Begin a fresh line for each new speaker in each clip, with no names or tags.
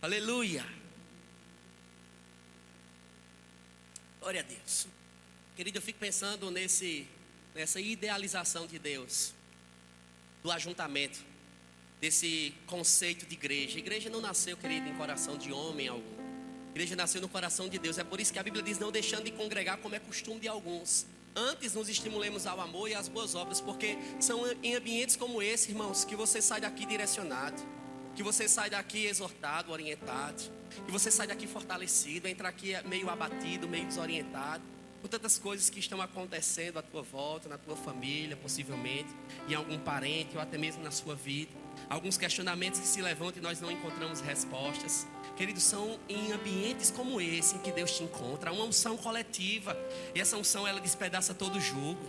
Aleluia. Glória a Deus. Querido, eu fico pensando nessa idealização de Deus, do ajuntamento, desse conceito de igreja. A igreja não nasceu, querido, em coração de homem algum. A igreja nasceu no coração de Deus. É por isso que a Bíblia diz: não deixando de congregar, como é costume de alguns. Antes nos estimulemos ao amor e às boas obras, porque são em ambientes como esse, irmãos, que você sai daqui direcionado, que você sai daqui exortado, orientado, que você sai daqui fortalecido, entra aqui meio abatido, meio desorientado, por tantas coisas que estão acontecendo à tua volta, na tua família, possivelmente, em algum parente ou até mesmo na sua vida. Alguns questionamentos que se levantam e nós não encontramos respostas. Queridos, são em ambientes como esse em que Deus te encontra. Uma unção coletiva. E essa unção, ela despedaça todo o jugo,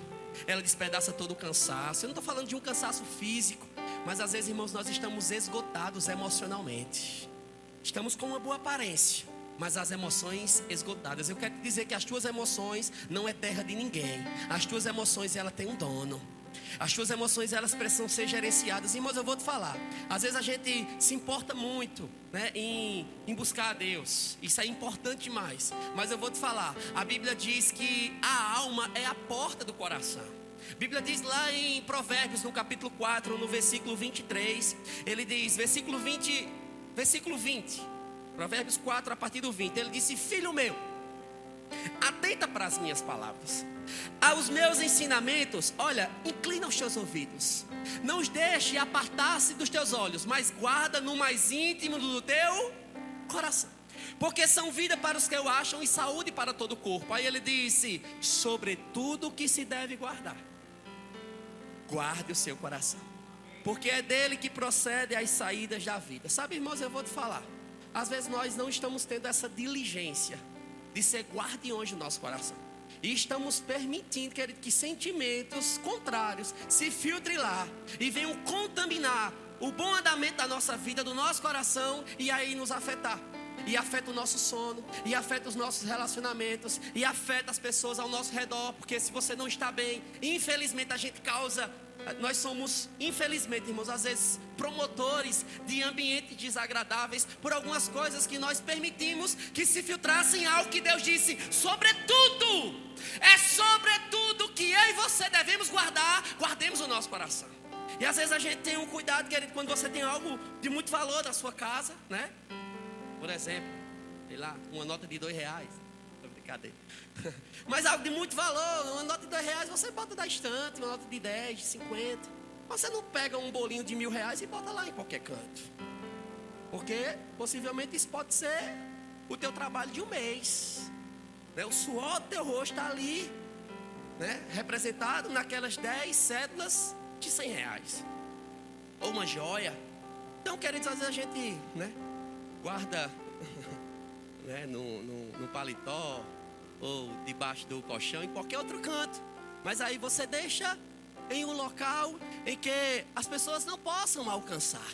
ela despedaça todo o cansaço. Eu não estou falando de um cansaço físico, mas às vezes, irmãos, nós estamos esgotados emocionalmente. Estamos com uma boa aparência, mas as emoções esgotadas. Eu quero te dizer que as tuas emoções não é terra de ninguém. As tuas emoções, ela tem um dono. As tuas emoções, elas precisam ser gerenciadas. Irmãos, eu vou te falar, às vezes a gente se importa muito, né, em buscar a Deus. Isso é importante demais. Mas eu vou te falar, a Bíblia diz que a alma é a porta do coração. A Bíblia diz lá em Provérbios, no capítulo 4, no versículo 23, ele diz, versículo 20, Provérbios 4, a partir do 20, ele disse: filho meu, atenta para as minhas palavras, aos meus ensinamentos, olha, inclina os teus ouvidos, não os deixe apartar-se dos teus olhos, mas guarda no mais íntimo do teu coração, porque são vida para os que o acham e saúde para todo o corpo. Aí ele disse: sobretudo que se deve guardar, guarde o seu coração, porque é dele que procede as saídas da vida. Sabe, irmãos, eu vou te falar, às vezes nós não estamos tendo essa diligência de ser guardiões do nosso coração, e estamos permitindo, querido, que sentimentos contrários se filtrem lá e venham contaminar o bom andamento da nossa vida, do nosso coração, e aí nos afetar. E afeta o nosso sono, e afeta os nossos relacionamentos, e afeta as pessoas ao nosso redor. Porque se você não está bem, infelizmente nós somos, infelizmente, irmãos, às vezes promotores de ambientes desagradáveis por algumas coisas que nós permitimos que se filtrassem algo que Deus disse: sobretudo, é sobretudo que eu e você devemos guardar, guardemos o nosso coração. E às vezes a gente tem um cuidado, querido, quando você tem algo de muito valor na sua casa, né? Por exemplo, sei lá, uma nota de R$2. Brincadeira. Mas algo de muito valor, uma nota de R$2 você bota da estante, uma nota de 10, de 50. Você não pega um bolinho de R$1.000 e bota lá em qualquer canto. Porque possivelmente isso pode ser o teu trabalho de um mês, né? O suor do teu rosto está ali, né, representado naquelas 10 cédulas de R$100. Ou uma joia. Então, queridos, às vezes a gente, né, guarda né, no paletó, ou debaixo do colchão, em qualquer outro canto. Mas aí você deixa em um local em que as pessoas não possam alcançar.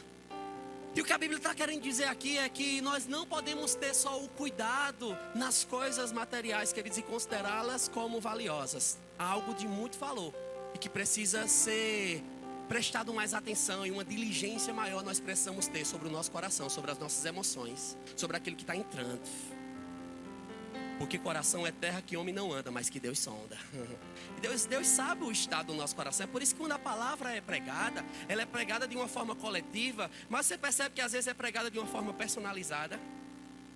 E o que a Bíblia está querendo dizer aqui é que nós não podemos ter só o cuidado nas coisas materiais, queridos, e considerá-las como valiosas. Há algo de muito valor e que precisa ser prestado mais atenção, e uma diligência maior nós precisamos ter sobre o nosso coração, sobre as nossas emoções, sobre aquilo que está entrando. Porque coração é terra que homem não anda, mas que Deus sonda. Deus sabe o estado do nosso coração. É por isso que quando a palavra é pregada, ela é pregada de uma forma coletiva, mas você percebe que às vezes é pregada de uma forma personalizada.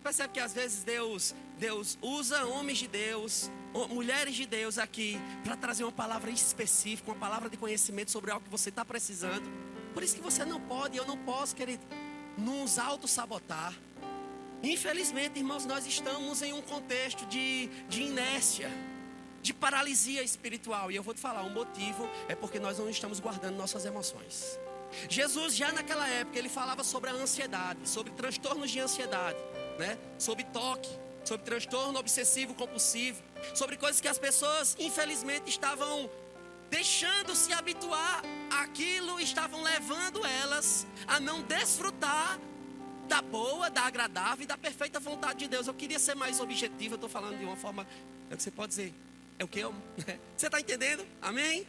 Percebe que às vezes Deus usa homens de Deus, mulheres de Deus aqui, para trazer uma palavra específica, uma palavra de conhecimento sobre algo que você está precisando. Por isso que você não pode, eu não posso, querido, nos auto-sabotar. Infelizmente, irmãos, nós estamos em um contexto de inércia, de paralisia espiritual. E eu vou te falar, o motivo é porque nós não estamos guardando nossas emoções. Jesus, já naquela época, ele falava sobre a ansiedade, sobre transtornos de ansiedade, né? Sobre toque, sobre transtorno obsessivo compulsivo, sobre coisas que as pessoas, infelizmente, estavam deixando se habituar àquilo, estavam levando elas a não desfrutar da boa, da agradável e da perfeita vontade de Deus. Eu queria ser mais objetivo, eu estou falando de uma forma, é o que você pode dizer, é o que eu, você está entendendo? Amém?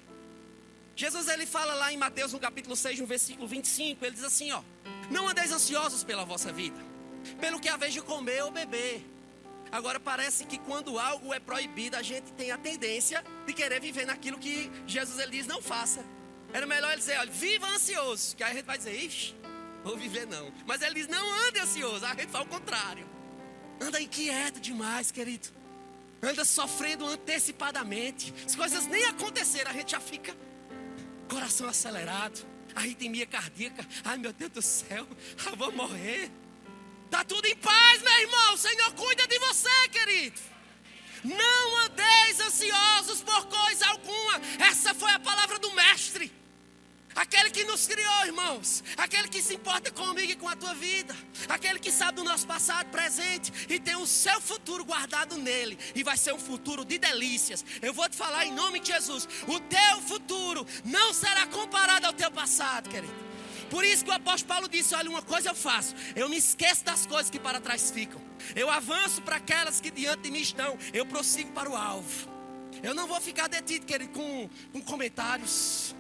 Jesus, ele fala lá em Mateus, no capítulo 6, no versículo 25, ele diz assim, ó: não andeis ansiosos pela vossa vida, pelo que a vez de comer ou beber. Agora parece que quando algo é proibido, a gente tem a tendência de querer viver naquilo que Jesus ele diz, não faça. Era melhor ele dizer, olha, viva ansioso, que aí a gente vai dizer, ixi, vou viver não. Mas ele diz, não ande ansioso, a gente fala o contrário. Anda inquieto demais, querido. Anda sofrendo antecipadamente. As coisas nem aconteceram, a gente já fica coração acelerado, arritmia cardíaca. Ai meu Deus do céu, eu vou morrer. Está tudo em paz, meu irmão. O Senhor cuida de você, querido. Não andeis ansiosos por coisa alguma. Essa foi a palavra do mestre. Aquele que nos criou, irmãos. Aquele que se importa comigo e com a tua vida. Aquele que sabe do nosso passado, presente e tem o seu futuro guardado nele. E vai ser um futuro de delícias. Eu vou te falar em nome de Jesus. O teu futuro não será comparado ao teu passado, querido. Por isso que o apóstolo Paulo disse, olha, uma coisa eu faço, eu me esqueço das coisas que para trás ficam. Eu avanço para aquelas que diante de mim estão, eu prossigo para o alvo. Eu não vou ficar detido, querido, com comentários,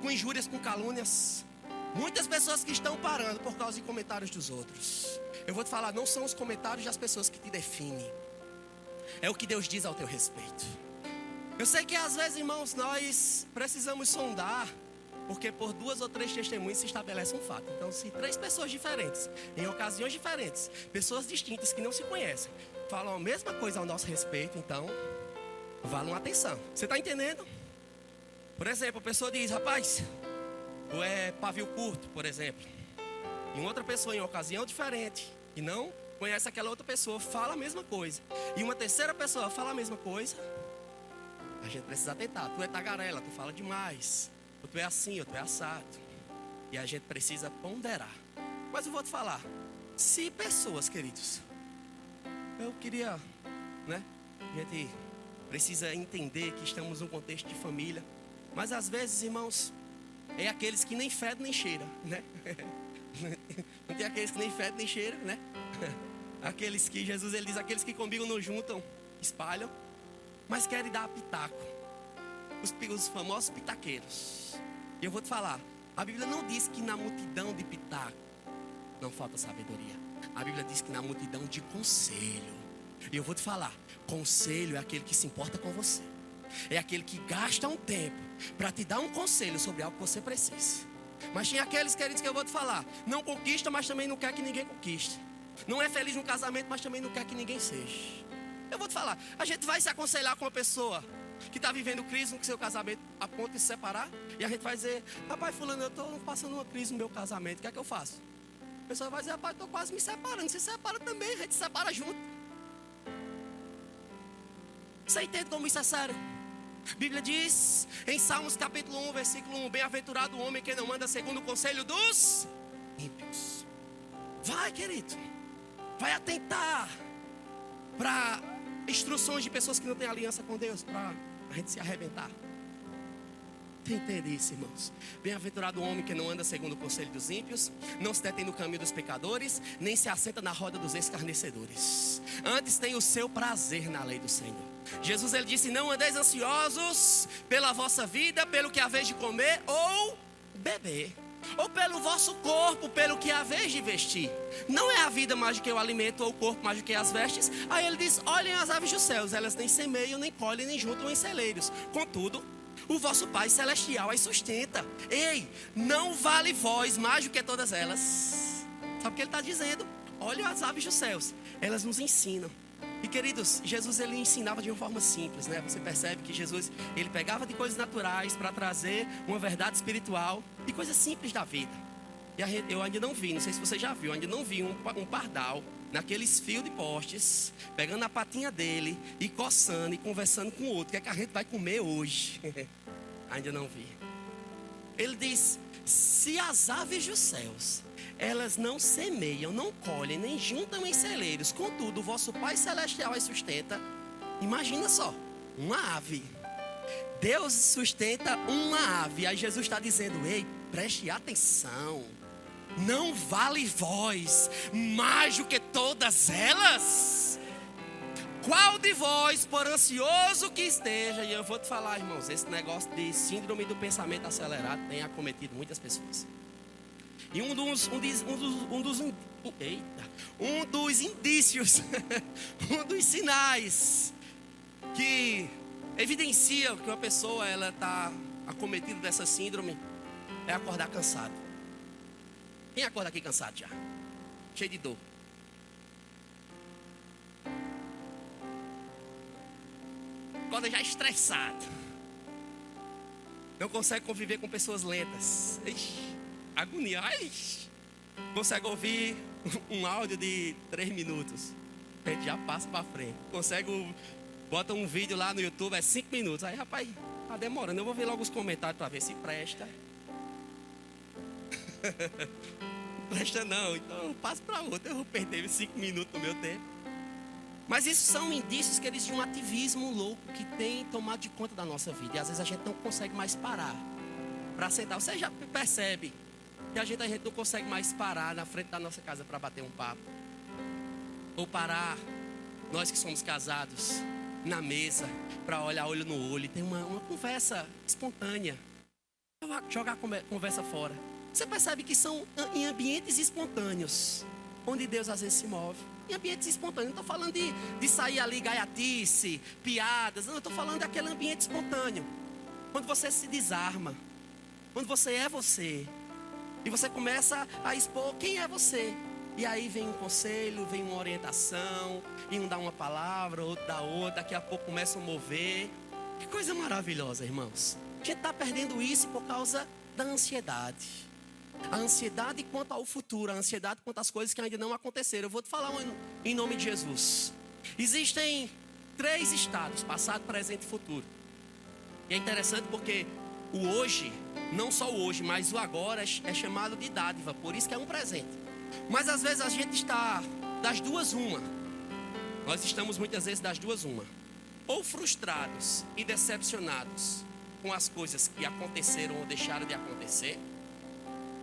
com injúrias, com calúnias. Muitas pessoas que estão parando por causa de comentários dos outros. Eu vou te falar, não são os comentários das pessoas que te definem. É o que Deus diz ao teu respeito. Eu sei que às vezes, irmãos, nós precisamos sondar, porque por 2 ou 3 testemunhos se estabelece um fato. Então, se 3 pessoas diferentes, em ocasiões diferentes, pessoas distintas que não se conhecem, falam a mesma coisa ao nosso respeito, então, vale uma atenção. Você está entendendo? Por exemplo, a pessoa diz, rapaz, tu é pavio curto, por exemplo. E outra pessoa, em ocasião diferente, que não conhece aquela outra pessoa, fala a mesma coisa. E uma terceira pessoa fala a mesma coisa. A gente precisa atentar. Tu é tagarela, tu fala demais. Ou tu é assim, ou tu é assado. E a gente precisa ponderar. Mas eu vou te falar. Se pessoas, queridos, eu queria, né? A gente precisa entender que estamos num contexto de família. Mas às vezes, irmãos, é aqueles que nem fedem nem cheiram, né? Não tem aqueles que nem fedem nem cheiram, né? Aqueles que Jesus ele diz, aqueles que comigo não juntam, espalham, mas querem dar pitaco. Os famosos pitaqueiros. E eu vou te falar, a Bíblia não diz que na multidão de pitaco não falta sabedoria. A Bíblia diz que na multidão de conselho. E eu vou te falar, conselho é aquele que se importa com você. É aquele que gasta um tempo para te dar um conselho sobre algo que você precisa. Mas tem aqueles, queridos, que eu vou te falar, não conquista, mas também não quer que ninguém conquiste. Não é feliz no casamento, mas também não quer que ninguém seja. Eu vou te falar, a gente vai se aconselhar com uma pessoa que está vivendo crise no seu casamento a ponto de se separar. E a gente vai dizer, rapaz, fulano, eu estou passando uma crise no meu casamento, o que é que eu faço? A pessoa vai dizer, rapaz, estou quase me separando. Se separa também, a gente se separa junto. Você entende como isso é sério? A Bíblia diz em Salmos capítulo 1, versículo 1, bem-aventurado o homem que não anda segundo o conselho dos ímpios. Vai, querido, vai atentar para instruções de pessoas que não têm aliança com Deus, para a gente se arrebentar. Entende isso, irmãos? Bem-aventurado o homem que não anda segundo o conselho dos ímpios, não se detém no caminho dos pecadores, nem se assenta na roda dos escarnecedores. Antes tem o seu prazer na lei do Senhor. Jesus ele disse, não andeis ansiosos pela vossa vida, pelo que haveis de comer ou beber, ou pelo vosso corpo, pelo que haveis de vestir. Não é a vida mais do que o alimento, ou o corpo mais do que as vestes. Aí ele diz, olhem as aves dos céus, elas nem semeiam, nem colhem, nem juntam em celeiros. Contudo, o vosso Pai Celestial as sustenta. Ei, não vale vós mais do que todas elas. Sabe o que ele está dizendo? Olhem as aves dos céus, elas nos ensinam. E queridos, Jesus ele ensinava de uma forma simples, né? Você percebe que Jesus ele pegava de coisas naturais para trazer uma verdade espiritual de coisas simples da vida. E eu ainda não vi, não sei se você já viu, eu ainda não vi um pardal naqueles fios de postes, pegando a patinha dele e coçando e conversando com o outro. O que é que a gente vai comer hoje? Ainda não vi. Ele diz, se as aves dos céus, elas não semeiam, não colhem, nem juntam em celeiros, contudo, o vosso Pai Celestial as sustenta. Imagina só, uma ave. Deus sustenta uma ave. Aí Jesus está dizendo, ei, preste atenção. Não vale vós mais do que todas elas? Qual de vós, por ansioso que esteja, e eu vou te falar, irmãos, esse negócio de síndrome do pensamento acelerado tem acometido muitas pessoas. E um dos indícios, um dos sinais que evidencia que uma pessoa ela está acometida dessa síndrome é acordar cansado. Quem acorda aqui cansado já? Cheio de dor. Acorda já estressado. Não consegue conviver com pessoas lentas. Ixi, agonia. Consegue ouvir um áudio de 3 minutos. A gente já passa para frente. Bota um vídeo lá no YouTube, é 5 minutos. Aí, rapaz, tá demorando. Eu vou ver logo os comentários para ver se presta. Não presta não. Então eu passo para outro. Eu vou perder 5 minutos do meu tempo. Mas isso são indícios, queridos, de um ativismo louco que tem tomado de conta da nossa vida. E às vezes a gente não consegue mais parar para sentar. Você já percebe que a gente não consegue mais parar na frente da nossa casa para bater um papo. Ou parar, nós que somos casados, na mesa, para olhar olho no olho e ter uma conversa espontânea. Jogar a conversa fora. Você percebe que são em ambientes espontâneos onde Deus às vezes se move. Em ambientes espontâneos. Não estou falando de sair ali gaiatice, piadas. Não, eu estou falando daquele ambiente espontâneo. Quando você se desarma. Quando você é você. E você começa a expor quem é você. E aí vem um conselho, vem uma orientação. E um dá uma palavra, outro dá outra. Daqui a pouco começa a mover. Que coisa maravilhosa, irmãos. A gente está perdendo isso por causa da ansiedade. A ansiedade quanto ao futuro, a ansiedade quanto às coisas que ainda não aconteceram. Eu vou te falar em nome de Jesus. Existem 3 estados, passado, presente e futuro. E é interessante porque o hoje, não só o hoje, mas o agora é chamado de dádiva. Por isso que é um presente. Mas às vezes a gente está das duas uma. Nós estamos muitas vezes das duas uma. Ou frustrados e decepcionados com as coisas que aconteceram ou deixaram de acontecer.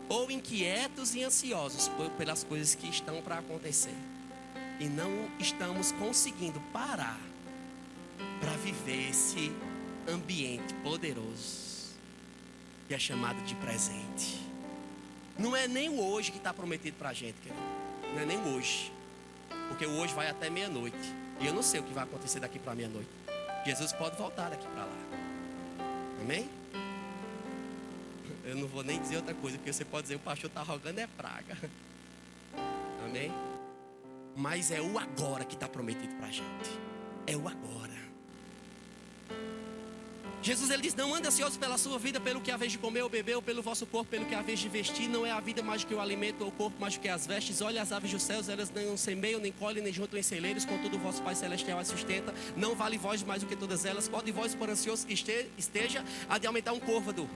Ou inquietos e ansiosos pelas coisas que estão para acontecer. E não estamos conseguindo parar para viver esse ambiente poderoso que é chamado de presente. Não é nem o hoje que está prometido para a gente, querido. Não é nem o hoje. Porque o hoje vai até meia-noite. E eu não sei o que vai acontecer daqui para meia-noite. Jesus pode voltar daqui para lá. Amém? Eu não vou nem dizer outra coisa, porque você pode dizer, o pastor está rogando é praga. Amém? Mas é o agora que está prometido para a gente. É o agora. Jesus ele diz, não ande ansiosos pela sua vida, pelo que é a vez de comer ou beber, ou pelo vosso corpo, pelo que é a vez de vestir. Não é a vida mais do que o alimento, ou o corpo mais do que as vestes. Olha as aves dos céus, elas não semeiam, nem colhem, nem juntam em celeiros, contudo o vosso Pai Celestial as sustenta. Não vale vós mais do que todas elas. Pode vós, por ansioso que esteja, a de aumentar um côvado.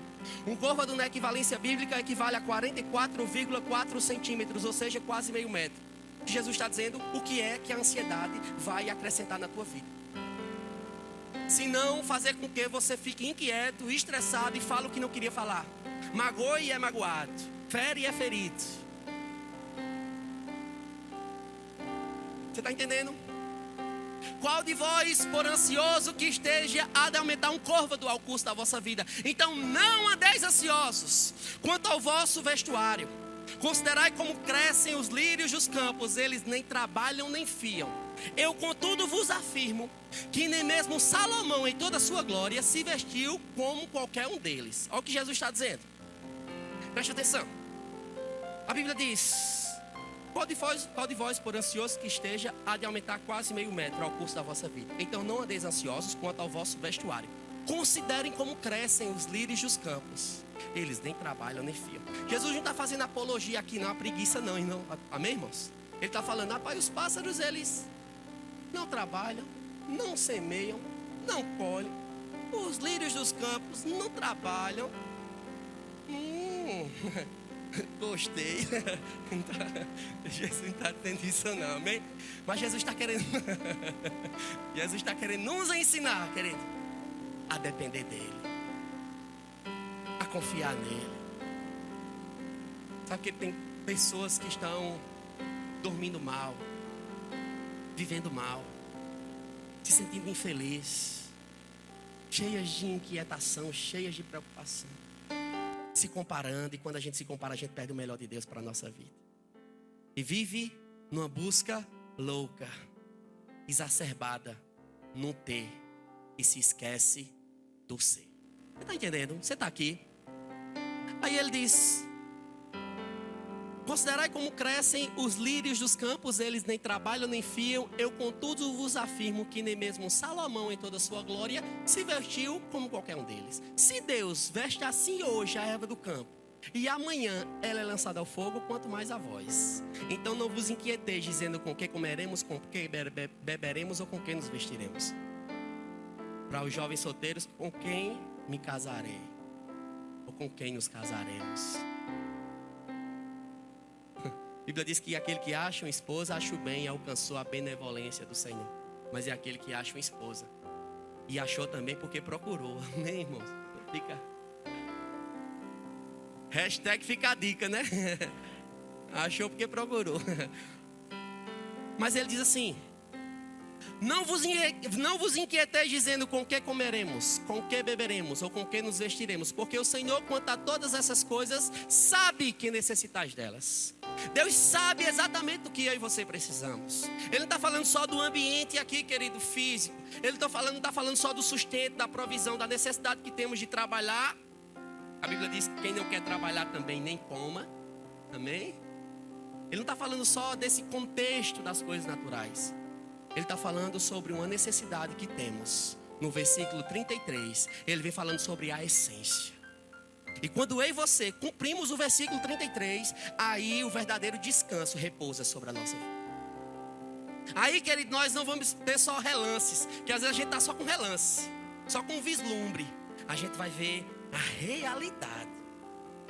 Um côvado na equivalência bíblica equivale a 44,4 centímetros, ou seja, quase meio metro. Jesus está dizendo o que é que a ansiedade vai acrescentar na tua vida. Se não fazer com que você fique inquieto, estressado e fale o que não queria falar. Magoe e é magoado. Fere e é ferido. Você está entendendo? Qual de vós, por ansioso que esteja, há de aumentar um côvado ao custo da vossa vida? Então não andeis ansiosos quanto ao vosso vestuário. Considerai como crescem os lírios dos campos, eles nem trabalham nem fiam. Eu, contudo, vos afirmo que nem mesmo Salomão, em toda a sua glória, se vestiu como qualquer um deles. Olha o que Jesus está dizendo. Preste atenção. A Bíblia diz: qual de vós, por ansioso que esteja, há de aumentar quase meio metro ao curso da vossa vida? Então não andeis ansiosos quanto ao vosso vestuário. Considerem como crescem os lírios dos campos. Eles nem trabalham nem fiam. Jesus não está fazendo apologia aqui, não, a preguiça não, não. Amém, irmãos? Ele está falando, rapaz, os pássaros, eles não trabalham, não semeiam, não colhem. Os lírios dos campos não trabalham. Gostei. Jesus não está tendo isso não, amém? Mas Jesus está querendo Jesus está querendo nos ensinar, querido, a depender dele, a confiar nele. Sabe que tem pessoas que estão dormindo mal, vivendo mal, se sentindo infeliz, cheias de inquietação, cheias de preocupação, se comparando. E quando a gente se compara, a gente perde o melhor de Deus para a nossa vida. E vive numa busca louca, exacerbada, no ter. E se esquece do ser. Você está entendendo? Você está aqui. Aí ele diz: considerai como crescem os lírios dos campos, eles nem trabalham nem fiam. Eu contudo vos afirmo que nem mesmo Salomão em toda a sua glória se vestiu como qualquer um deles. Se Deus veste assim hoje a erva do campo, e amanhã ela é lançada ao fogo, quanto mais a vós. Então não vos inquieteis dizendo com que comeremos, com que beberemos ou com que nos vestiremos. Para os jovens solteiros, com quem me casarei? Ou com quem nos casaremos? A Bíblia diz que aquele que acha uma esposa, acha o bem e alcançou a benevolência do Senhor. Mas é aquele que acha uma esposa. E achou também porque procurou. Amém, irmãos? Hashtag fica a dica, né? Achou porque procurou. Mas ele diz assim: não vos inquieteis dizendo com que comeremos, com que beberemos ou com que nos vestiremos, porque o Senhor, quanto a todas essas coisas, sabe que necessitais delas. Deus sabe exatamente do que eu e você precisamos. Ele não está falando só do ambiente aqui, querido, físico. Ele não está falando só do sustento, da provisão, da necessidade que temos de trabalhar. A Bíblia diz que quem não quer trabalhar também nem coma. Amém? Ele não está falando só desse contexto das coisas naturais. Ele está falando sobre uma necessidade que temos. No versículo 33, ele vem falando sobre a essência. E quando eu e você cumprimos o versículo 33, aí o verdadeiro descanso repousa sobre a nossa vida. Aí, querido, nós não vamos ter só relances, que às vezes a gente está só com relance, só com vislumbre. A gente vai ver a realidade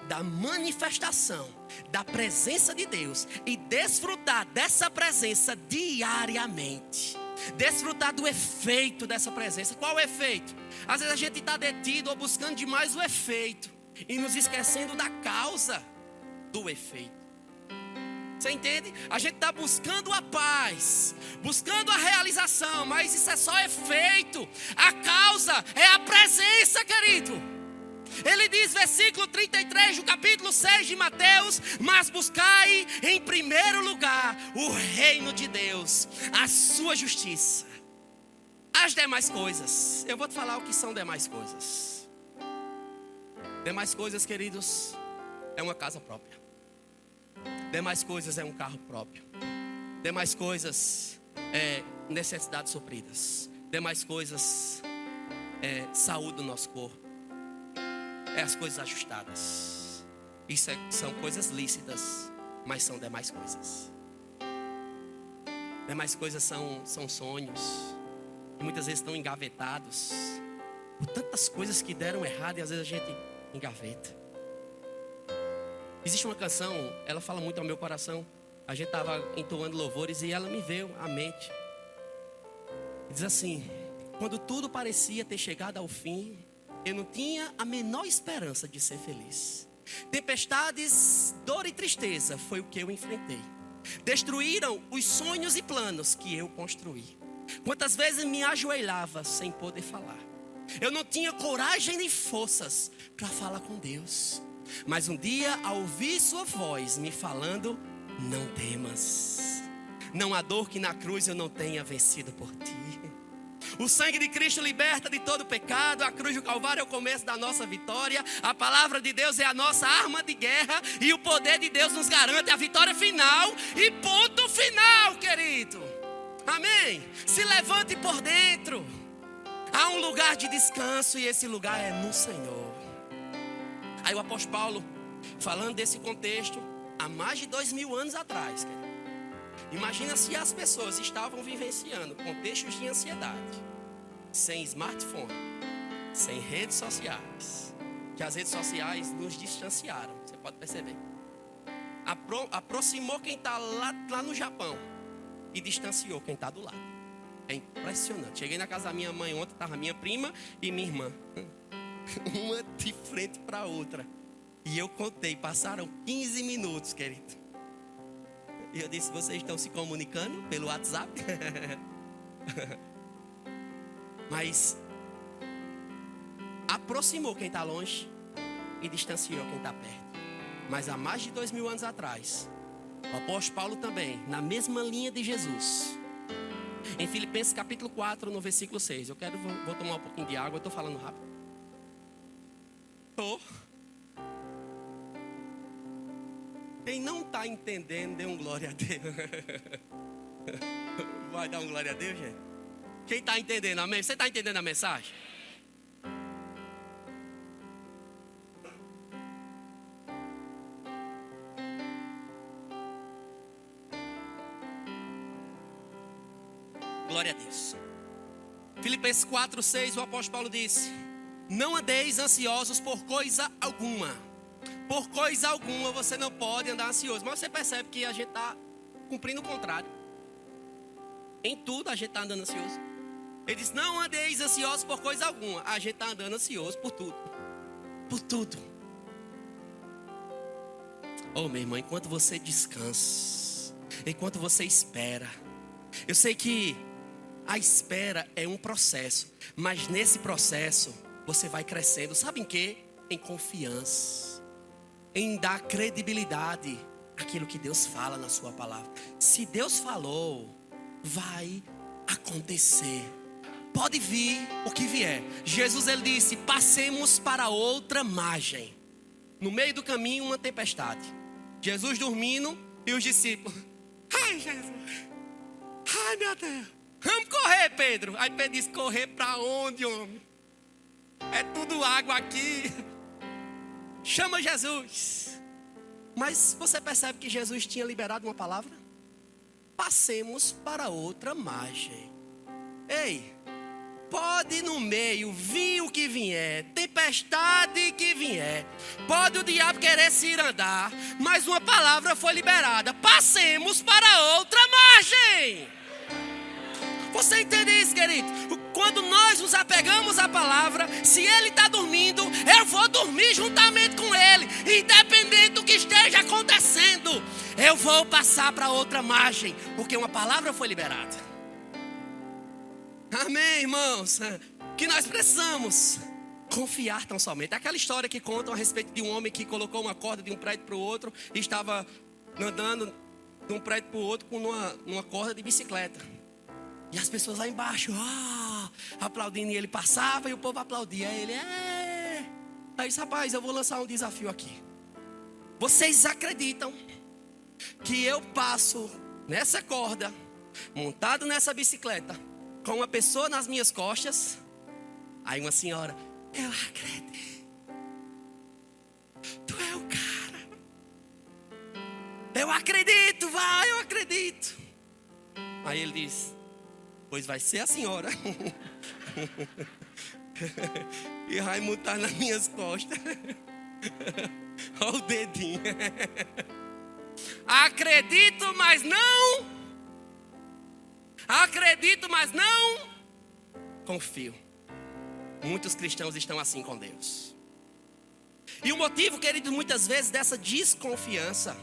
da manifestação da presença de Deus e desfrutar dessa presença diariamente. Desfrutar do efeito dessa presença. Qual o efeito? Às vezes a gente está detido ou buscando demais o efeito e nos esquecendo da causa do efeito. Você entende? A gente está buscando a paz, buscando a realização, mas isso é só efeito. A causa é a presença, querido. Ele diz, versículo 33 do capítulo 6 de Mateus: mas buscai em primeiro lugar o reino de Deus, a sua justiça. As demais coisas, eu vou te falar o que são demais coisas. Demais coisas, queridos, é uma casa própria. Demais coisas é um carro próprio. Demais coisas é necessidades supridas. Demais coisas é saúde do nosso corpo. É as coisas ajustadas. Isso são coisas lícitas, mas são demais coisas. Demais coisas são sonhos, que muitas vezes estão engavetados por tantas coisas que deram errado e às vezes a gente engaveta. Existe uma canção, ela fala muito ao meu coração. A gente estava entoando louvores e ela me veio à mente. Diz assim: quando tudo parecia ter chegado ao fim, eu não tinha a menor esperança de ser feliz. Tempestades, dor e tristeza foi o que eu enfrentei. Destruíram os sonhos e planos que eu construí. Quantas vezes me ajoelhava sem poder falar. Eu não tinha coragem nem forças para falar com Deus. Mas um dia, ao ouvir sua voz me falando: não temas. Não há dor que na cruz eu não tenha vencido por ti. O sangue de Cristo liberta de todo pecado. A cruz do Calvário é o começo da nossa vitória. A palavra de Deus é a nossa arma de guerra. E o poder de Deus nos garante a vitória final. E ponto final, querido. Amém? Se levante por dentro. Há um lugar de descanso e esse lugar é no Senhor. Aí o apóstolo Paulo, falando desse contexto, há mais de 2000 anos atrás, querido. Imagina se as pessoas estavam vivenciando contextos de ansiedade, sem smartphone, sem redes sociais, que as redes sociais nos distanciaram, você pode perceber. Aproximou quem está lá no Japão e distanciou quem está do lado. É impressionante. Cheguei na casa da minha mãe ontem, estava minha prima e minha irmã, uma de frente para a outra. E eu contei, passaram 15 minutos, querido. E eu disse: vocês estão se comunicando pelo WhatsApp? Mas aproximou quem está longe e distanciou quem está perto. Mas há mais de 2000 anos atrás, o apóstolo Paulo também, na mesma linha de Jesus, em Filipenses capítulo 4, no versículo 6. Vou tomar um pouquinho de água, eu estou falando rápido. Quem não está entendendo, dê um glória a Deus. Vai dar um glória a Deus, gente? Quem está entendendo, amém? Você está entendendo a mensagem? Glória a Deus. Filipenses 4, 6, o apóstolo Paulo disse: não andeis ansiosos por coisa alguma. Por coisa alguma você não pode andar ansioso. Mas você percebe que a gente está cumprindo o contrário. Em tudo a gente está andando ansioso. Ele diz: não andeis ansiosos por coisa alguma. A gente está andando ansioso por tudo. Por tudo. Oh, meu irmão, enquanto você descansa, enquanto você espera. Eu sei que a espera é um processo, mas nesse processo você vai crescendo. Sabe em quê? Em confiança, em dar credibilidade àquilo que Deus fala na sua palavra. Se Deus falou, vai acontecer. Pode vir o que vier. Jesus, ele disse: passemos para outra margem. No meio do caminho, uma tempestade. Jesus dormindo e os discípulos: ai, Jesus, ai, meu Deus, vamos correr, Pedro. Aí Pedro disse: correr para onde, homem? É tudo água aqui. Chama Jesus. Mas você percebe que Jesus tinha liberado uma palavra? Passemos para outra margem. Ei, pode no meio vir o que vier, tempestade que vier, pode o diabo querer se ir andar, mas uma palavra foi liberada: passemos para outra margem. Você entende isso, querido? Quando nós nos apegamos à palavra, se ele está dormindo, eu vou dormir juntamente com ele, independente do que esteja acontecendo. Eu vou passar para outra margem, porque uma palavra foi liberada. Amém, irmãos? Que nós precisamos confiar tão somente. Aquela história que contam a respeito de um homem que colocou uma corda de um prédio para o outro e estava andando de um prédio para o outro com uma corda de bicicleta. E as pessoas lá embaixo, aplaudindo, e ele passava e o povo aplaudia. Aí ele, Aí disse: rapaz, eu vou lançar um desafio aqui. Vocês acreditam que eu passo nessa corda, montado nessa bicicleta, com uma pessoa nas minhas costas? Aí uma senhora: eu acredito. Tu é o cara. Eu acredito, vai, eu acredito. Aí ele diz: pois vai ser a senhora. E Raimundo está nas minhas costas. Olha o dedinho. Acredito, mas não. Acredito, mas não confio. Muitos cristãos estão assim com Deus. E o motivo, querido, muitas vezes dessa desconfiança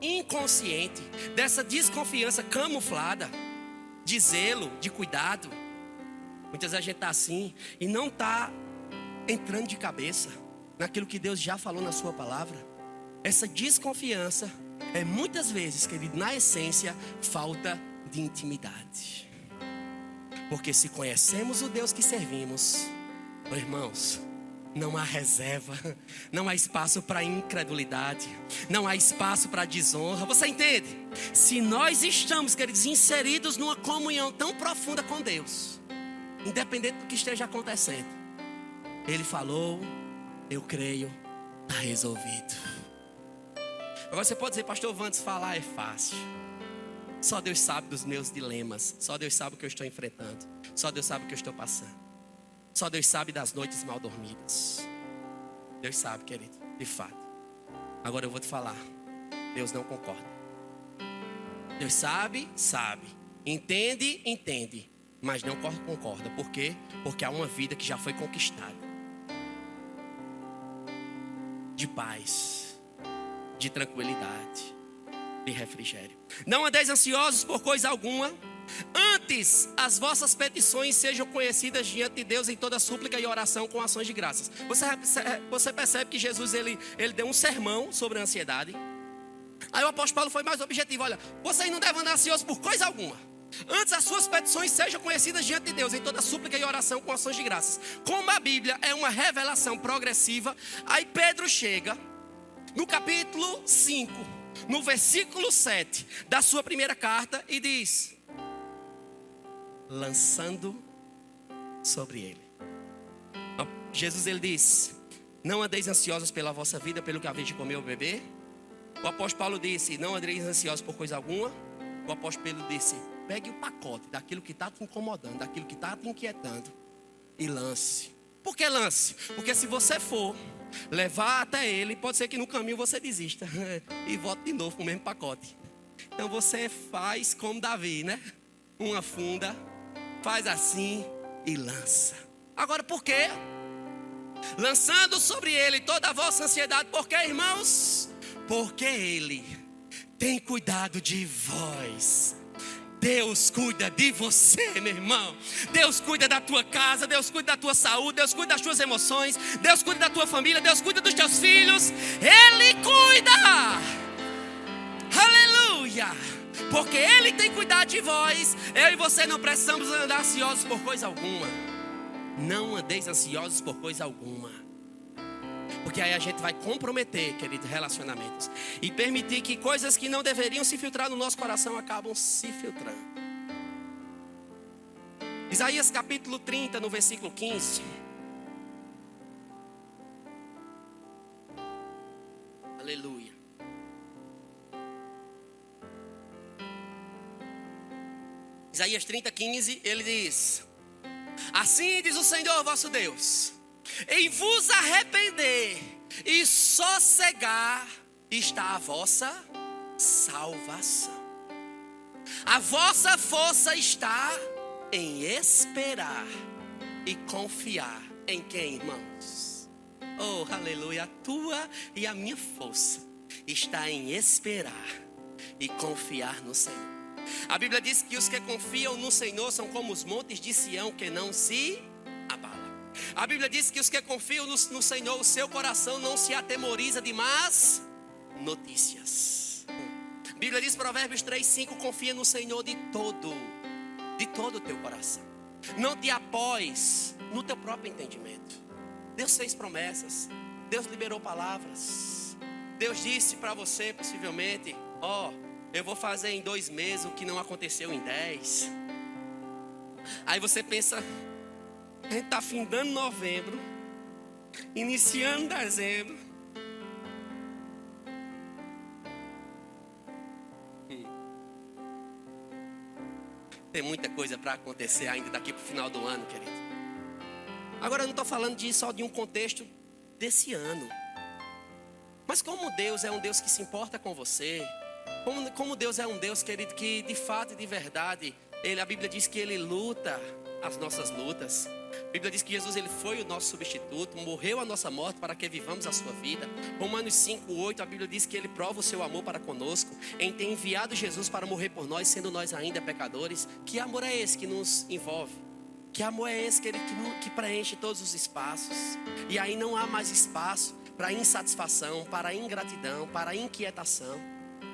inconsciente, dessa desconfiança camuflada, de zelo, de cuidado. Muitas vezes a gente está assim e não está entrando de cabeça naquilo que Deus já falou na sua palavra. Essa desconfiança é muitas vezes, querido, na essência, falta de intimidade. Porque se conhecemos o Deus que servimos, irmãos, não há reserva, não há espaço para incredulidade, não há espaço para desonra. Você entende? Se nós estamos, queridos, inseridos numa comunhão tão profunda com Deus, independente do que esteja acontecendo, Ele falou, eu creio, está resolvido. Agora você pode dizer: pastor Vandes, falar é fácil. Só Deus sabe dos meus dilemas, só Deus sabe o que eu estou enfrentando, só Deus sabe o que eu estou passando. Só Deus sabe das noites mal dormidas. Deus sabe, querido, de fato. Agora eu vou te falar: Deus não concorda. Deus sabe, sabe. Entende, entende. Mas não concorda. Por quê? Porque há uma vida que já foi conquistada. De paz, de tranquilidade, de refrigério. Não andeis ansiosos por coisa alguma, Antes, as vossas petições sejam conhecidas diante de Deus em toda súplica e oração com ações de graças. Você percebe que Jesus ele deu um sermão sobre a ansiedade. Aí o apóstolo Paulo foi mais objetivo. Olha, vocês não devem andar ansiosos por coisa alguma. Antes as suas petições sejam conhecidas diante de Deus em toda súplica e oração com ações de graças. Como a Bíblia é uma revelação progressiva, aí Pedro chega no capítulo 5, no versículo 7 da sua primeira carta e diz: lançando sobre ele. Jesus ele diz: não andeis ansiosos pela vossa vida, pelo que haveis de comer ou beber. O apóstolo Paulo disse: não andeis ansiosos por coisa alguma. O apóstolo Pedro disse: pegue o pacote daquilo que está te incomodando, daquilo que está te inquietando e lance. Por que lance? Porque se você for levar até ele, pode ser que no caminho você desista e volte de novo com o mesmo pacote. Então você faz como Davi, né? Uma funda, faz assim e lança. Agora por quê? Lançando sobre ele toda a vossa ansiedade. Por quê, irmãos? Porque ele tem cuidado de vós. Deus cuida de você, meu irmão. Deus cuida da tua casa, Deus cuida da tua saúde, Deus cuida das tuas emoções, Deus cuida da tua família, Deus cuida dos teus filhos. Ele cuida. Aleluia. Porque Ele tem cuidado de vós. Eu e você não precisamos andar ansiosos por coisa alguma. Não andeis ansiosos por coisa alguma. Porque aí a gente vai comprometer, queridos, relacionamentos. E permitir que coisas que não deveriam se filtrar no nosso coração acabam se filtrando. Isaías capítulo 30, no versículo 15. Aleluia. Isaías 30, 15, ele diz: assim diz o Senhor vosso Deus: em vos arrepender e sossegar está a vossa salvação. A vossa força está em esperar e confiar em quem, irmãos? Oh, aleluia. A tua e a minha força está em esperar e confiar no Senhor. A Bíblia diz que os que confiam no Senhor são como os montes de Sião que não se abalam. A Bíblia diz que os que confiam no Senhor, o seu coração não se atemoriza de más notícias. A Bíblia diz, Provérbios 3:5, confia no Senhor de todo o teu coração. Não te apoies no teu próprio entendimento. Deus fez promessas, Deus liberou palavras. Deus disse para você, possivelmente: eu vou fazer em 2 meses o que não aconteceu em 10. Aí você pensa: a gente está findando novembro, iniciando dezembro. Tem muita coisa para acontecer ainda daqui para o final do ano, querido. Agora eu não estou falando só de um contexto desse ano. Mas como Deus é um Deus que se importa com você, como Deus é um Deus, querido, que de fato e de verdade, a Bíblia diz que Ele luta as nossas lutas. A Bíblia diz que Jesus ele foi o nosso substituto, morreu a nossa morte para que vivamos a sua vida. Romanos 5:8, a Bíblia diz que Ele prova o seu amor para conosco, em ter enviado Jesus para morrer por nós, sendo nós ainda pecadores. Que amor é esse que nos envolve? Que amor é esse, querido, que preenche todos os espaços? E aí não há mais espaço para insatisfação, para ingratidão, para inquietação.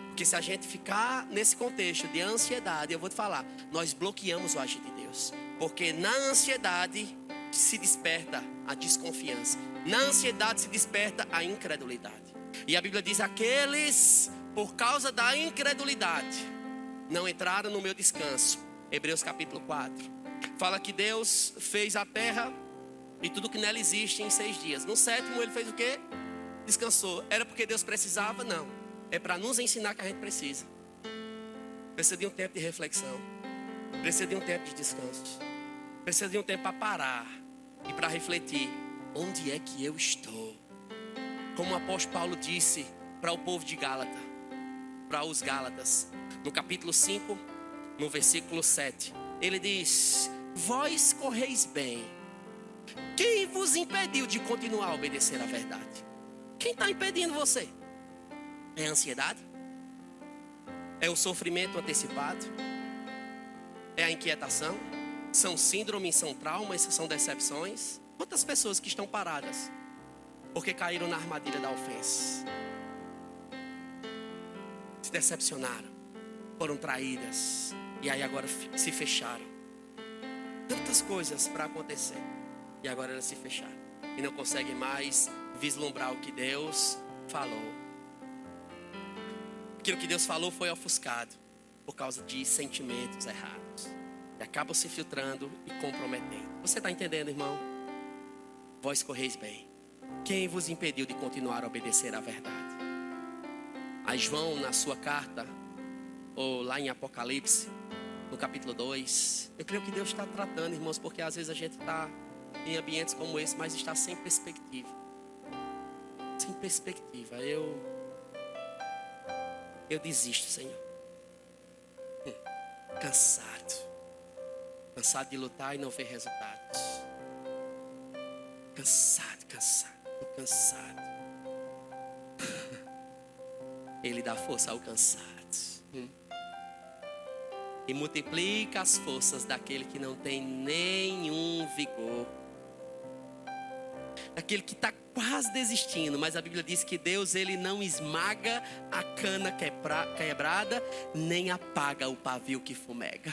Porque se a gente ficar nesse contexto de ansiedade, eu vou te falar, nós bloqueamos o agir de Deus. Porque na ansiedade se desperta a desconfiança. Na ansiedade se desperta a incredulidade. E a Bíblia diz: aqueles, por causa da incredulidade, não entraram no meu descanso. Hebreus capítulo 4. Fala que Deus fez a terra e tudo que nela existe em 6 dias. No 7º ele fez o quê? Descansou. Era porque Deus precisava? Não. É para nos ensinar que a gente precisa. Precisa de um tempo de reflexão. Precisa de um tempo de descanso. Precisa de um tempo para parar e para refletir. Onde é que eu estou? Como o apóstolo Paulo disse para o povo de Gálata, para os Gálatas, no capítulo 5, no versículo 7. Ele diz: vós correis bem. Quem vos impediu de continuar a obedecer à verdade? Quem está impedindo você? É a ansiedade? É o sofrimento antecipado? É a inquietação? São síndromes, são traumas, são decepções? Quantas pessoas que estão paradas porque caíram na armadilha da ofensa? Se decepcionaram, foram traídas e aí agora se fecharam. Tantas coisas para acontecer e agora elas se fecharam e não conseguem mais vislumbrar o que Deus falou. Aquilo que Deus falou foi ofuscado por causa de sentimentos errados e acabam se filtrando e comprometendo. Você está entendendo, irmão? Vós correis bem. Quem vos impediu de continuar a obedecer à verdade? Aí João, na sua carta, ou lá em Apocalipse, no capítulo 2, eu creio que Deus está tratando, irmãos, porque às vezes a gente está em ambientes como esse, mas está sem perspectiva. Sem perspectiva. Eu desisto, Senhor. Cansado. Cansado de lutar e não ver resultados. Cansado. Estou cansado. Ele dá força ao cansado. E multiplica as forças daquele que não tem nenhum vigor. Daquele que está quase desistindo. Mas a Bíblia diz que Deus, ele não esmaga a cana quebrada, nem apaga o pavio que fumega.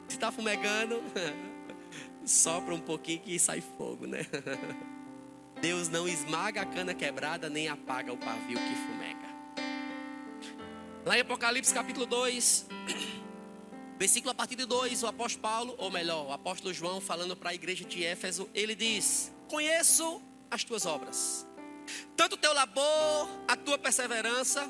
Se está fumegando, sopra um pouquinho que sai fogo, né? Deus não esmaga a cana quebrada, nem apaga o pavio que fumega. Lá em Apocalipse capítulo 2, versículo a partir de 2, o apóstolo Paulo, ou melhor, o apóstolo João, falando para a igreja de Éfeso, ele diz: conheço as tuas obras, tanto o teu labor, a tua perseverança,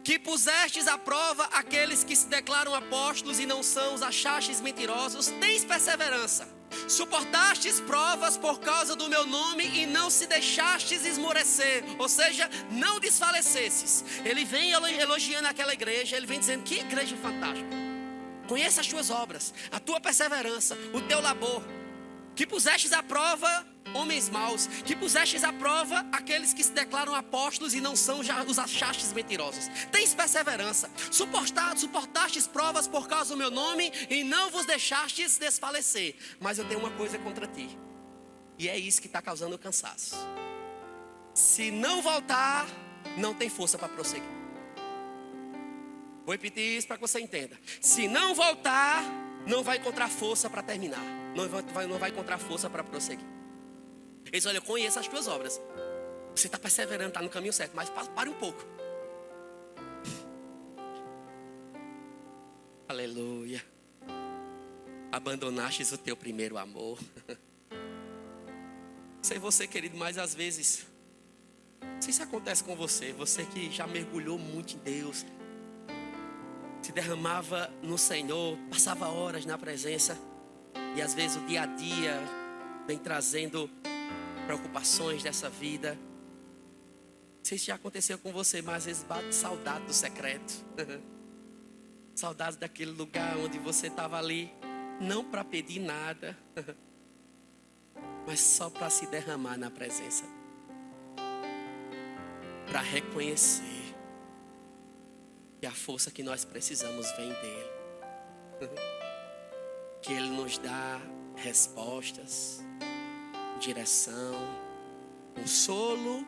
que pusestes à prova aqueles que se declaram apóstolos e não são, os achastes mentirosos. Tens perseverança, suportastes provas por causa do meu nome e não se deixastes esmorecer, ou seja, não desfalecesses. Ele vem elogiando aquela igreja, ele vem dizendo: que igreja fantástica. Conheça as tuas obras, a tua perseverança, o teu labor, que pusestes à prova homens maus, que pusestes à prova aqueles que se declaram apóstolos e não são, já os achastes mentirosos. Tens perseverança, suportastes provas por causa do meu nome e não vos deixastes desfalecer. Mas eu tenho uma coisa contra ti, e é isso que está causando o cansaço. Se não voltar, não tem força para prosseguir. Vou repetir isso para que você entenda. Se não voltar, não vai encontrar força para terminar, não vai encontrar força para prosseguir. Ele diz: olha, eu conheço as tuas obras. Você está perseverando, está no caminho certo, mas pare um pouco. Aleluia. Abandonastes o teu primeiro amor. Sei você, querido, mas às vezes, não sei se acontece com você. Você que já mergulhou muito em Deus, se derramava no Senhor, passava horas na presença, e às vezes o dia a dia vem trazendo preocupações dessa vida. Não sei se já aconteceu com você, mas às vezes bate saudade do secreto. Saudade daquele lugar onde você estava ali, não para pedir nada, mas só para se derramar na presença, para reconhecer que a força que nós precisamos vem dele, que ele nos dá respostas, direção, consolo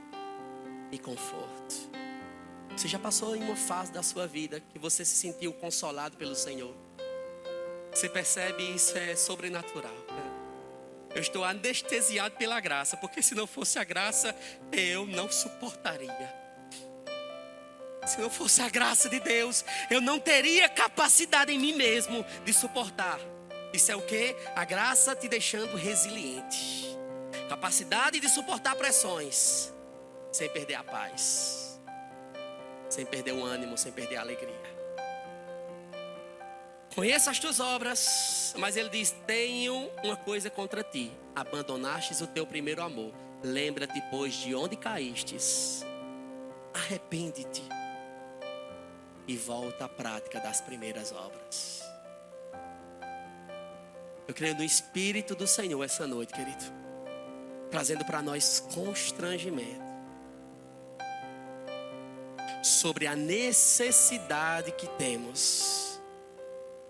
e conforto. Você já passou em uma fase da sua vida que você se sentiu consolado pelo Senhor? Você percebe, isso é sobrenatural. Eu estou anestesiado pela graça, porque se não fosse a graça, eu não suportaria. Se não fosse a graça de Deus, eu não teria capacidade em mim mesmo de suportar. Isso é o quê? A graça te deixando resiliente. Capacidade de suportar pressões, sem perder a paz, sem perder o ânimo, sem perder a alegria. Conheço as tuas obras, mas ele diz: tenho uma coisa contra ti. Abandonastes o teu primeiro amor. Lembra-te, pois, de onde caístes. Arrepende-te e volta à prática das primeiras obras. Eu creio no Espírito do Senhor essa noite, querido, trazendo para nós constrangimento sobre a necessidade que temos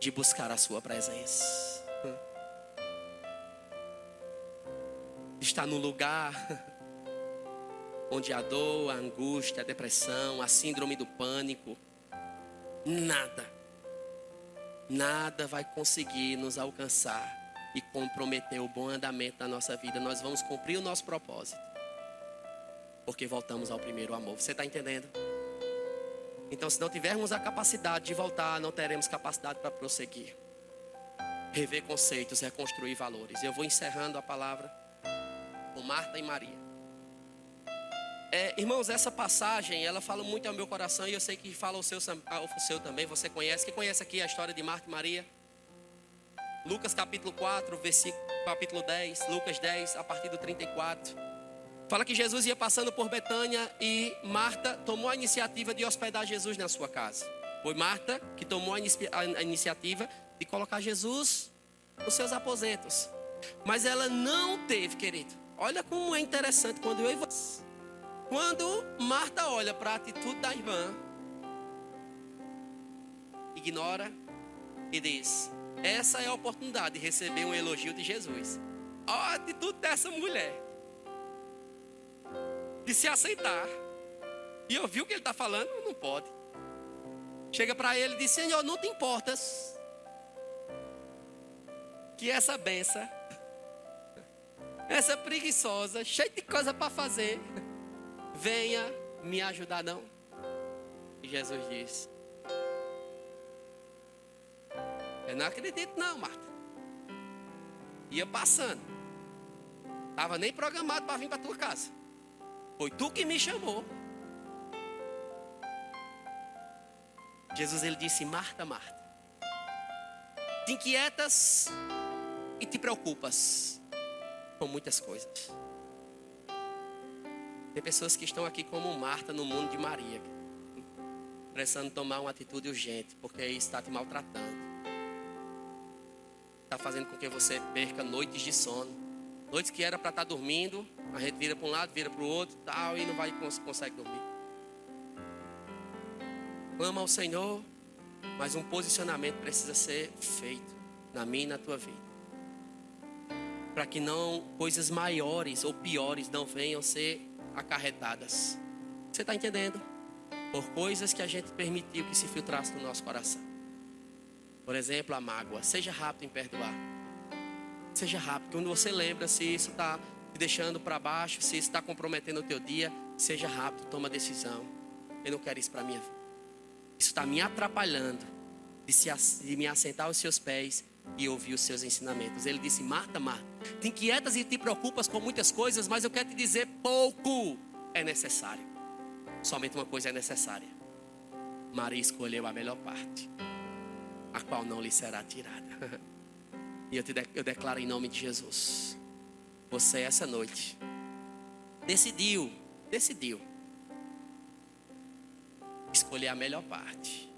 de buscar a sua presença. Está no lugar onde a dor, a angústia, a depressão, a síndrome do pânico, nada vai conseguir nos alcançar e comprometer o bom andamento da nossa vida. Nós vamos cumprir o nosso propósito, porque voltamos ao primeiro amor. Você está entendendo? Então, se não tivermos a capacidade de voltar, não teremos capacidade para prosseguir, rever conceitos, reconstruir valores. Eu vou encerrando a palavra com Marta e Maria. Irmãos, essa passagem, ela fala muito ao meu coração, e eu sei que fala ao seu também. Você conhece? Quem conhece aqui a história de Marta e Maria? Lucas capítulo 4, capítulo 10, Lucas 10, a partir do 34. Fala que Jesus ia passando por Betânia e Marta tomou a iniciativa de hospedar Jesus na sua casa. Foi Marta que tomou a iniciativa de colocar Jesus nos seus aposentos. Mas ela não teve, querido. Olha como é interessante quando Marta olha para a atitude da irmã, ignora e diz: essa é a oportunidade de receber um elogio de Jesus. Olha a atitude dessa mulher, de se aceitar e ouvir o que ele está falando. Não pode. Chega para ele e diz: Senhor, não te importas que essa benção, essa preguiçosa, cheia de coisa para fazer, venha me ajudar, não? E Jesus diz: eu não acredito não, Marta. Ia passando, estava nem programado para vir para tua casa. Foi tu que me chamou. Jesus, ele disse: Marta, Marta, te inquietas e te preocupas com muitas coisas. Tem pessoas que estão aqui como Marta no mundo de Maria, precisando tomar uma atitude urgente, porque isso está te maltratando. Está fazendo com que você perca noites de sono. Noites que era para estar dormindo, a gente vira para um lado, vira para o outro, tal, e não consegue dormir. Clama ao Senhor, mas um posicionamento precisa ser feito na minha e na tua vida, para que não coisas maiores ou piores não venham ser acarretadas. Você está entendendo? Por coisas que a gente permitiu que se filtrasse no nosso coração. Por exemplo, a mágoa. Seja rápido em perdoar. Seja rápido. Quando você lembra, se isso está te deixando para baixo, se isso está comprometendo o teu dia, seja rápido, toma decisão. Eu não quero isso para a minha vida. Isso está me atrapalhando de me assentar aos seus pés e ouvir os seus ensinamentos. Ele disse: Marta, Marta, te inquietas e te preocupas com muitas coisas, mas eu quero te dizer, pouco é necessário. Somente uma coisa é necessária. Maria escolheu a melhor parte, a qual não lhe será tirada. E eu declaro em nome de Jesus, você essa noite decidiu escolher a melhor parte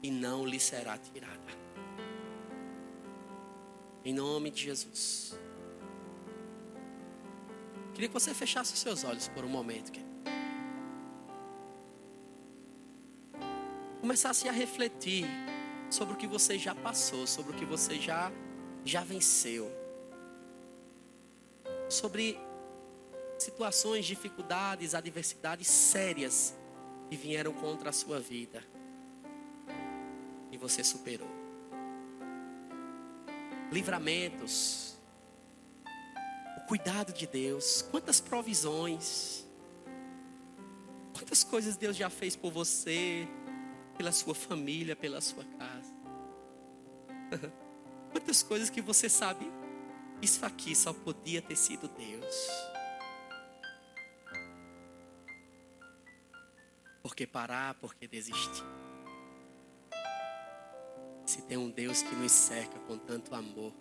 e não lhe será tirada. Em nome de Jesus. Queria que você fechasse os seus olhos por um momento, querido. Começasse a refletir sobre o que você já passou, sobre o que você já venceu, sobre situações, dificuldades, adversidades sérias que vieram contra a sua vida e você superou. Livramentos, o cuidado de Deus, quantas provisões, quantas coisas Deus já fez por você, pela sua família, pela sua casa. Quantas coisas que você sabe, isso aqui só podia ter sido Deus. Por que parar? Por que desistir? Se tem um Deus que nos cerca com tanto amor,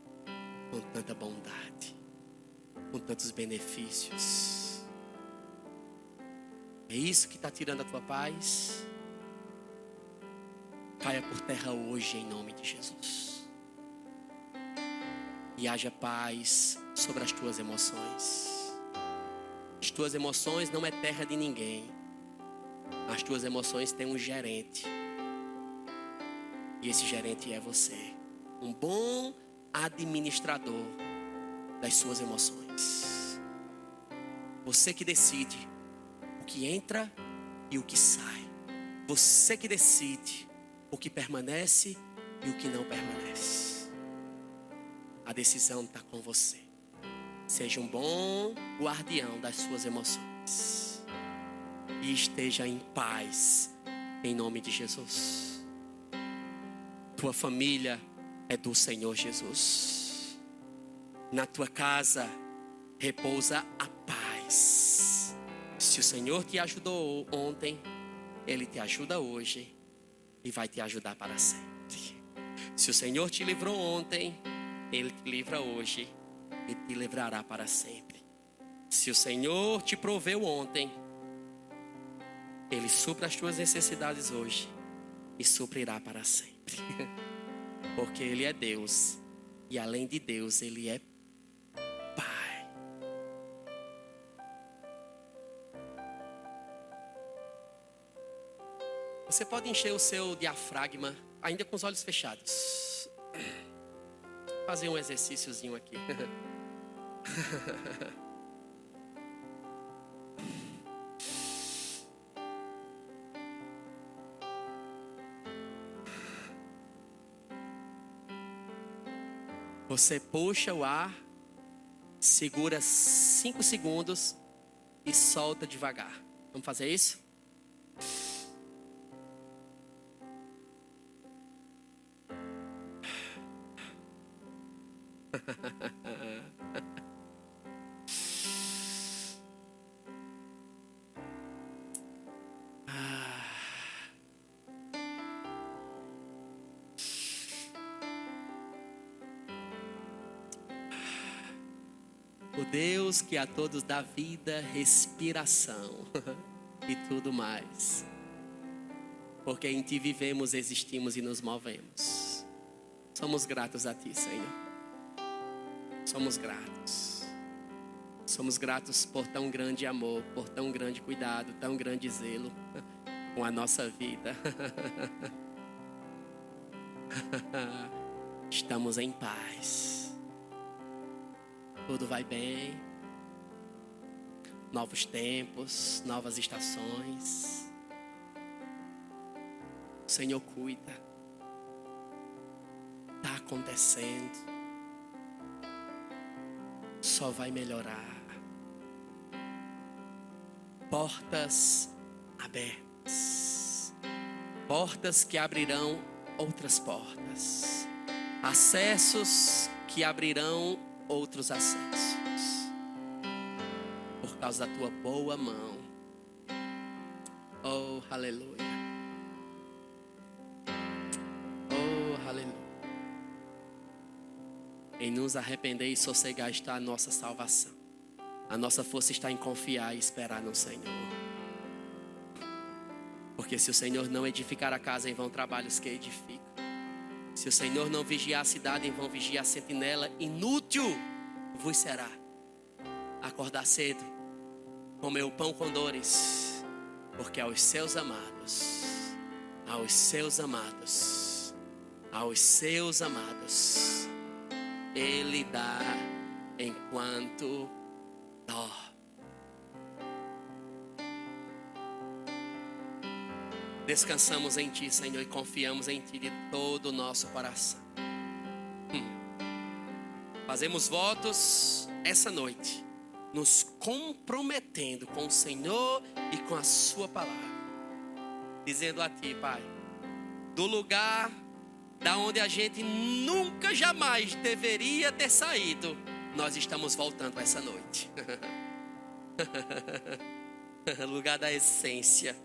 com tanta bondade, com tantos benefícios, é isso que está tirando a tua paz? Caia por terra hoje em nome de Jesus. E haja paz sobre as tuas emoções. As tuas emoções não é terra de ninguém. As tuas emoções têm um gerente. E esse gerente é você. Um bom administrador das suas emoções. Você que decide o que entra e o que sai. Você que decide o que permanece e o que não permanece. A decisão está com você. Seja um bom guardião das suas emoções. E esteja em paz, em nome de Jesus. Tua família é do Senhor Jesus. Na tua casa repousa a paz. Se o Senhor te ajudou ontem, Ele te ajuda hoje e vai te ajudar para sempre. Se o Senhor te livrou ontem, Ele te livra hoje e te livrará para sempre. Se o Senhor te proveu ontem, Ele supra as tuas necessidades hoje e suprirá para sempre. Porque Ele é Deus e além de Deus, Ele é Pai. Você pode encher o seu diafragma ainda com os olhos fechados. Fazer um exercíciozinho aqui. Você puxa o ar, segura 5 segundos e solta devagar. Vamos fazer isso? O Deus que a todos dá vida, respiração e tudo mais. Porque em Ti vivemos, existimos e nos movemos. Somos gratos a Ti, Senhor. Somos gratos. Somos gratos por tão grande amor, por tão grande cuidado, tão grande zelo com a nossa vida. Estamos em paz. Tudo vai bem. Novos tempos, novas estações. O Senhor cuida. Está acontecendo. Só vai melhorar. Portas abertas. Portas que abrirão outras portas. Acessos que abrirão outros acessos. Por causa da tua boa mão. Oh, aleluia. Oh, aleluia. Em nos arrepender e sossegar está a nossa salvação. A nossa força está em confiar e esperar no Senhor. Porque se o Senhor não edificar a casa, em vão trabalhos que edificam. Se o Senhor não vigiar a cidade, em vão vigiar a sentinela. Inútil vos será acordar cedo, comer o pão com dores, porque aos seus amados, aos seus amados, aos seus amados, Ele dá enquanto dorme. Descansamos em Ti, Senhor, e confiamos em Ti de todo o nosso coração. Fazemos votos essa noite, nos comprometendo com o Senhor e com a Sua palavra, dizendo a Ti, Pai, do lugar da onde a gente nunca jamais deveria ter saído, nós estamos voltando essa noite. Lugar da essência.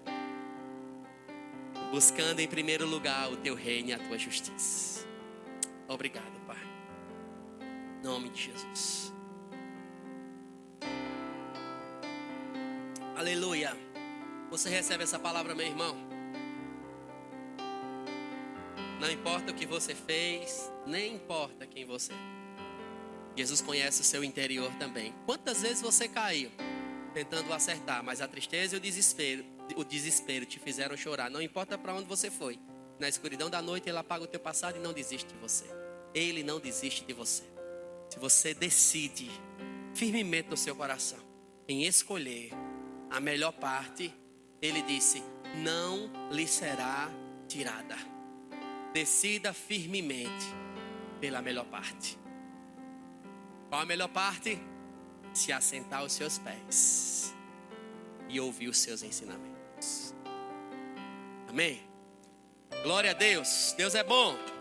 Buscando em primeiro lugar o Teu reino e a Tua justiça. Obrigado, Pai. Em nome de Jesus. Aleluia. Você recebe essa palavra, meu irmão? Não importa o que você fez, nem importa quem você é. Jesus conhece o seu interior também. Quantas vezes você caiu tentando acertar, mas a tristeza e o desespero te fizeram chorar. Não importa para onde você foi, Na escuridão da noite Ele apaga o teu passado e não desiste de você. Ele não desiste de você. Se você decide firmemente no seu coração em escolher a melhor parte, Ele disse: não lhe será tirada. Decida firmemente pela melhor parte. Qual a melhor parte? Se assentar aos seus pés e ouvir os seus ensinamentos. Amém? Glória a Deus. Deus é bom.